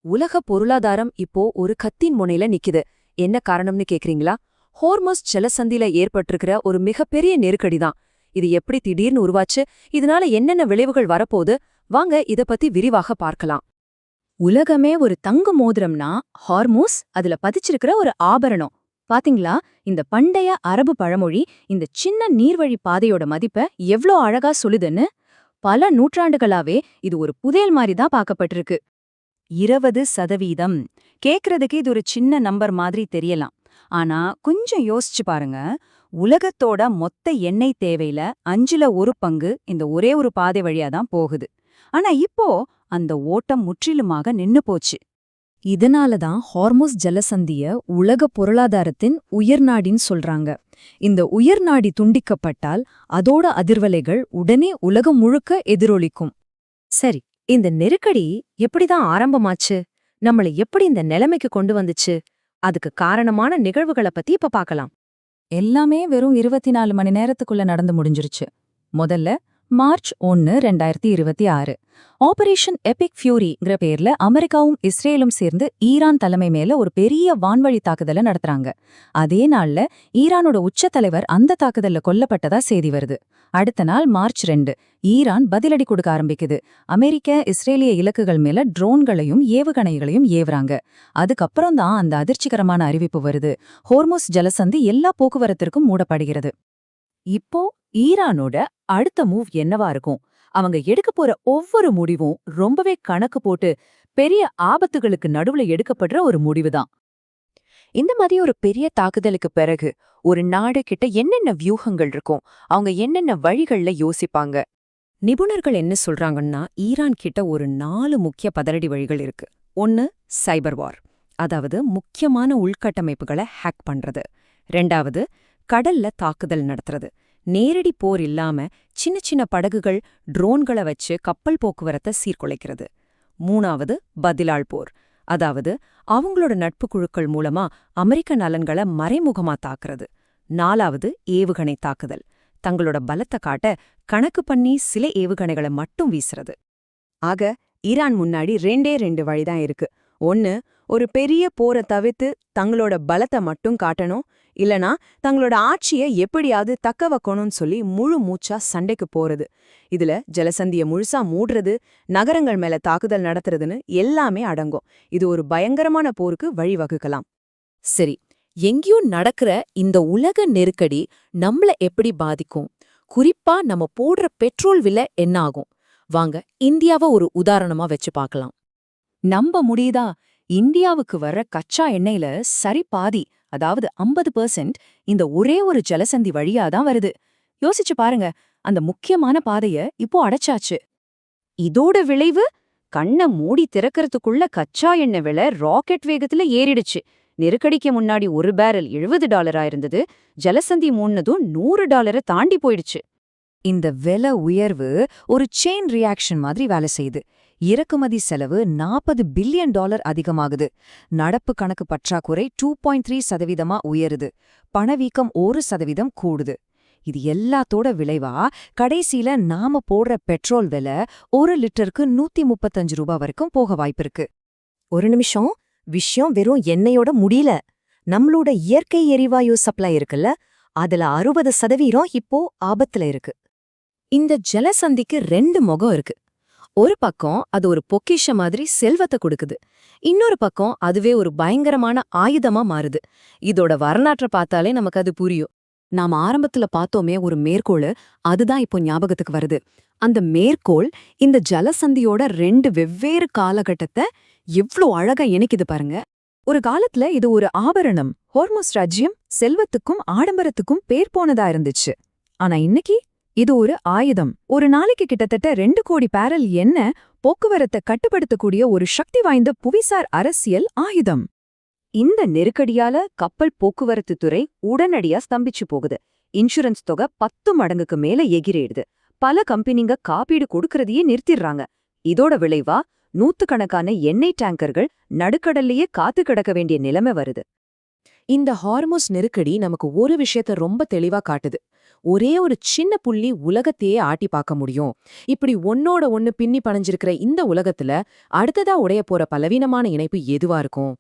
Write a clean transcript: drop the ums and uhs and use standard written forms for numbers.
உலக பொருளாதாரம் இப்போ ஒரு கத்தின் முனையில நிக்குது. என்ன காரணம்னு கேக்குறீங்களா? ஹோர்மஸ் ஜலசந்தில ஏற்பட்டிருக்கிற ஒரு மிகப்பெரிய நெருக்கடி தான். இது எப்படி திடீர்னு உருவாச்சு? இதனால என்னென்ன விளைவுகள் வரப்போகுது? வாங்க இத பத்தி விரிவாக பார்க்கலாம். உலகமே ஒரு தங்க மோதிரம்னா ஹார்மூஸ் அதுல பதிச்சிருக்கிற ஒரு ஆபரணம். பாத்தீங்களா, இந்த பண்டைய அரபு பழமொழி இந்த சின்ன நீர்வழி பாதையோட மதிப்ப எவ்ளோ அழகா சொல்லுதுன்னு. பல நூற்றாண்டுகளாவே இது ஒரு புதையல் மாதிரி தான் பார்க்கப்பட்டிருக்கு. 20% கேக்குறதுக்கு இது ஒரு சின்ன நம்பர் மாதிரி தெரியலாம். ஆனா கொஞ்சம் யோசிச்சு பாருங்க. உலகத்தோட மொத்த எண்ணெய் தேவையில 1/5 இந்த ஒரே ஒரு பாதை வழியா தான் போகுது. ஆனா இப்போ அந்த ஓட்டம் முற்றிலுமாக நின்னு போச்சு. இதனால தான் ஹார்மோஸ் ஜலசந்திய உலக பொருளாதாரத்தின் உயிர்நாடின்னு சொல்றாங்க. இந்த உயிர்நாடி துண்டிக்கப்பட்டால் அதோட அதிர்வலைகள் உடனே உலகம் முழுக்க எதிரொலிக்கும். சரி, இந்த நெருக்கடி எப்படிதான் ஆரம்பமாச்சு? நம்மள எப்படி இந்த நிலைமைக்கு கொண்டு வந்துச்சு? அதுக்கு காரணமான நிகழ்வுகளை பத்தி இப்ப பார்க்கலாம். எல்லாமே வெறும் 24 மணி நேரத்துக்குள்ள நடந்து முடிஞ்சிருச்சு. முதல்ல மார்ச் 1, 2026 ஆபரேஷன் எபிக் ஃபியூரிங்கிற பேர்ல அமெரிக்காவும் இஸ்ரேலும் சேர்ந்து ஈரான் தலைமை மேல ஒரு பெரிய வான்வழி தாக்குதலை நடத்துறாங்க. அதே நாள்ல ஈரானோட உச்ச தலைவர் அந்த தாக்குதல்ல கொல்லப்பட்டதா செய்தி வருது. அடுத்த நாள் மார்ச் 2 ஈரான் பதிலடி கொடுக்க ஆரம்பிக்குது. அமெரிக்க இஸ்ரேலிய இலக்குகள் மேல ட்ரோன்களையும் ஏவுகணைகளையும் ஏவுறாங்க. அதுக்கப்புறம் தான் அந்த அதிர்ச்சிகரமான அறிவிப்பு வருது. ஹோர்மோஸ் ஜலசந்தி எல்லா போக்குவரத்திற்கும் மூடப்படுகிறது. இப்போ ஈரானோட அடுத்த மூவ் என்னவா இருக்கும்? அவங்க எடுக்க போற ஒவ்வொரு முடிவும் ரொம்பவே கணக்கு போட்டு பெரிய ஆபத்துகளுக்கு நடுவுல எடுக்கப்படுற ஒரு முடிவுதான். இந்த மாதிரி ஒரு பெரிய தாக்குதலுக்கு பிறகு ஒரு நாடு கிட்ட என்னென்ன வியூகங்கள் இருக்கும்? அவங்க என்னென்ன வழிகள்ல யோசிப்பாங்க? நிபுணர்கள் என்ன சொல்றாங்கன்னா, ஈரான் கிட்ட ஒரு 4 முக்கிய பதறடி வழிகள் இருக்கு. 1, சைபர் வார், அதாவது முக்கியமான உள்கட்டமைப்புகளை ஹேக் பண்றது. 2வது, கடல்ல தாக்குதல் நடத்துறது. நேரடி போர் இல்லாம சின்ன சின்ன படகுகள், ட்ரோன்களை வச்சு கப்பல் போக்குவரத்தை சீர்குலைக்கிறது. 3வது, பதிலாள் போர், அதாவது அவங்களோட நட்பு குழுக்கள் மூலமா அமெரிக்க நலன்களை மறைமுகமா தாக்குறது. 4வது, ஏவுகணை தாக்குதல், தங்களோட பலத்தை காட்ட கணக்கு பண்ணி சில ஏவுகணைகளை மட்டும் வீசுறது. ஆக ஈரான் முன்னாடி 2 வழிதான் இருக்கு. ஒன்னு, ஒரு பெரிய போரை தவிர்த்து தங்களோட பலத்தை மட்டும் காட்டணும், இல்லனா தங்களோட ஆட்சியை எப்படியாவது தக்க வைக்கணும்னு சொல்லி முழு மூச்சா சண்டைக்கு போறது. இதுல ஜலசந்திய முழுசா மூடுறது, நகரங்கள் மேல தாக்குதல் நடத்துறதுன்னு எல்லாமே அடங்கும். இது ஒரு பயங்கரமான போருக்கு வழிவகுக்கலாம். சரி, எங்கேயோ நடக்கிற இந்த உலக நெருக்கடி நம்மள எப்படி பாதிக்கும்? குறிப்பா நம்ம போடுற பெட்ரோல் விலை என்ன ஆகும்? வாங்க இந்தியாவை ஒரு உதாரணமா வச்சு பார்க்கலாம். நம்ப முடியுதா? இந்தியாவுக்கு வர்ற கச்சா எண்ணெயில சரி பாதி, அதாவது 50% இந்த ஒரே ஒரு ஜலசந்தி வழியாதான் வருது. யோசிச்சு பாருங்க, அந்த முக்கியமான பாதைய இப்போ அடைச்சாச்சு. இதோட விளைவு, கண்ண மூடி திறக்கறதுக்குள்ள கச்சா எண்ணெய் விலை ராக்கெட் வேகத்துல ஏறிடுச்சு. நெருக்கடிக்கு முன்னாடி ஒரு பேரல் $70 இருந்தது. ஜலசந்தி மூன்னதும் $100 தாண்டி போயிடுச்சு. இந்த விலை உயர்வு ஒரு செயின் ரியாக்ஷன் மாதிரி வேலை செய்யுது. இறக்குமதி செலவு $40 பில்லியன் அதிகமாகுது. நடப்பு கணக்கு பற்றாக்குறை 2.3% உயருது. பணவீக்கம் 1% கூடுது. இது எல்லாத்தோட விளைவா கடைசியில நாம போடுற பெட்ரோல் விலை 1 லிட்டருக்கு $135 வரைக்கும் போக வாய்ப்பிருக்கு. ஒரு நிமிஷம், விஷயம் வெறும் எண்ணெயோட முடியல. நம்மளோட இயற்கை எரிவாயு சப்ளை இருக்குல்ல, அதுல 60% இப்போ ஆபத்துல இருக்கு. இந்த ஜலசந்திக்கு 2 முகம் இருக்கு. ஒரு பக்கம் அது ஒரு பொக்கிஷ மாதிரி செல்வத்தை கொடுக்குது. இன்னொரு பக்கம் அதுவே ஒரு பயங்கரமான ஆயுதமா மாறுது. இதோட வரலாற்றை பார்த்தாலே நமக்கு அது புரியும். நாம ஆரம்பத்துல பார்த்தோமே ஒரு மேற்கோள், அதுதான் இப்போ ஞாபகத்துக்கு வருது. அந்த மேற்கோள் இந்த ஜலசந்தியோட 2 வெவ்வேறு காலகட்டத்தை எவ்ளோ அழகா இணைக்குது பாருங்க. ஒரு காலத்துல இது ஒரு ஆபரணம், ஹோர்மோஸ் ராஜ்யம், செல்வத்துக்கும் ஆடம்பரத்துக்கும் பேர் போனதா இருந்துச்சு. ஆனா இன்னைக்கு இது ஒரு ஆயுதம். ஒரு நாளைக்கு கிட்டத்தட்ட 2 கோடி பேரல் எண்ணெய் போக்குவரத்தை கட்டுப்படுத்தக்கூடிய ஒரு சக்தி வாய்ந்த புவிசார் அரசியல் ஆயுதம். இந்த நெருக்கடியால கப்பல் போக்குவரத்து துறை உடனடியா ஸ்தம்பிச்சு போகுது. இன்சூரன்ஸ் தொகை 10 மடங்குக்கு மேல எகிரிடுது. பல கம்பெனிங்க காப்பீடு கொடுக்கறதையே நிறுத்திடுறாங்க. இதோட விளைவா நூத்துக்கணக்கான எண்ணெய் டேங்கர்கள் நடுக்கடல்லையே காத்து கிடக்க வேண்டிய நிலைமை வருது. இந்த ஹார்மோஸ் நெருக்கடி நமக்கு ஒரு விஷயத்த ரொம்ப தெளிவா காட்டுது. ஒரே ஒரு சின்ன புள்ளி உலகத்தையே ஆட்டி பார்க்க முடியும். இப்படி ஒன்னோட ஒன்னு பின்னி பணைஞ்சிருக்கிற இந்த உலகத்துல அடுத்ததா உடைய போற பலவீனமான இணைப்பு எதுவா இருக்கும்?